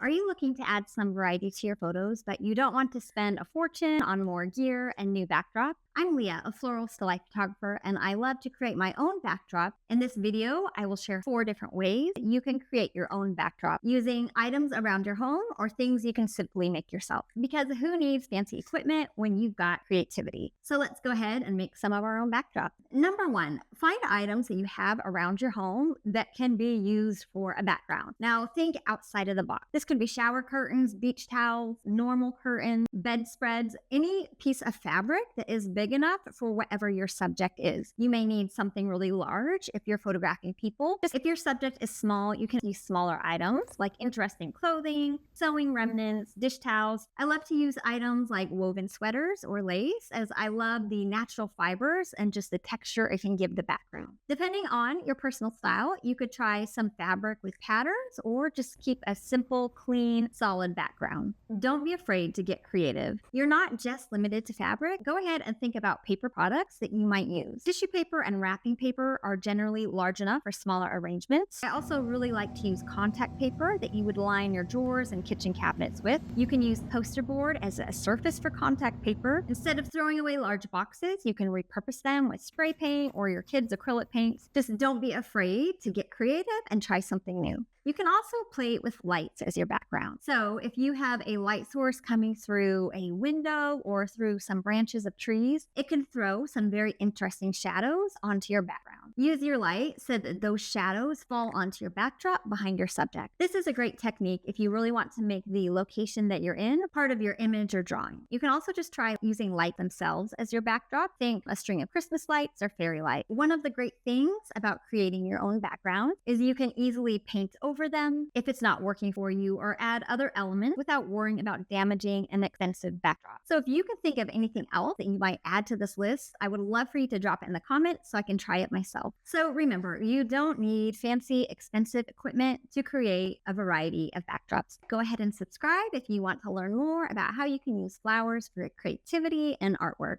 Are you looking to add some variety to your photos, but you don't want to spend a fortune on more gear and new backdrop? I'm Leah, a Floral still life photographer, and I love to create my own backdrop. In this video, I will share 4 different ways that you can create your own backdrop using items around your home or things you can simply make yourself. Because who needs fancy equipment when you've got creativity? So let's go ahead and make some of our own backdrop. Number 1, find items that you have around your home that can be used for a background. Now think outside of the box. This could be shower curtains, beach towels, normal curtains, bedspreads, any piece of fabric that is big enough for whatever your subject is. You may need something really large if you're photographing people. Just if your subject is small, you can use smaller items like interesting clothing, sewing remnants, dish towels. I love to use items like woven sweaters or lace, as I love the natural fibers and just the texture it can give the background. Depending on your personal style, you could try some fabric with patterns or just keep a simple, clean, solid background. Don't be afraid to get creative. You're not just limited to fabric. Go ahead and think about paper products that you might use. Tissue paper and wrapping paper are generally large enough for smaller arrangements. I also really like to use contact paper that you would line your drawers and kitchen cabinets with. You can use poster board as a surface for contact paper. Instead of throwing away large boxes, you can repurpose them with spray paint or your kids' acrylic paints. Just don't be afraid to get creative and try something new. You can also play with lights as your background. So if you have a light source coming through a window or through some branches of trees, it can throw some very interesting shadows onto your background. Use your light so that those shadows fall onto your backdrop behind your subject. This is a great technique if you really want to make the location that you're in part of your image or drawing. You can also just try using light themselves as your backdrop. Think a string of Christmas lights or fairy light. One of the great things about creating your own background is you can easily paint over them if it's not working for you, or add other elements without worrying about damaging an expensive backdrop. So if you can think of anything else that you might add to this list, I would love for you to drop it in the comments so I can try it myself. So remember, you don't need fancy, expensive equipment to create a variety of backdrops. Go ahead and subscribe if you want to learn more about how you can use flowers for creativity and artwork.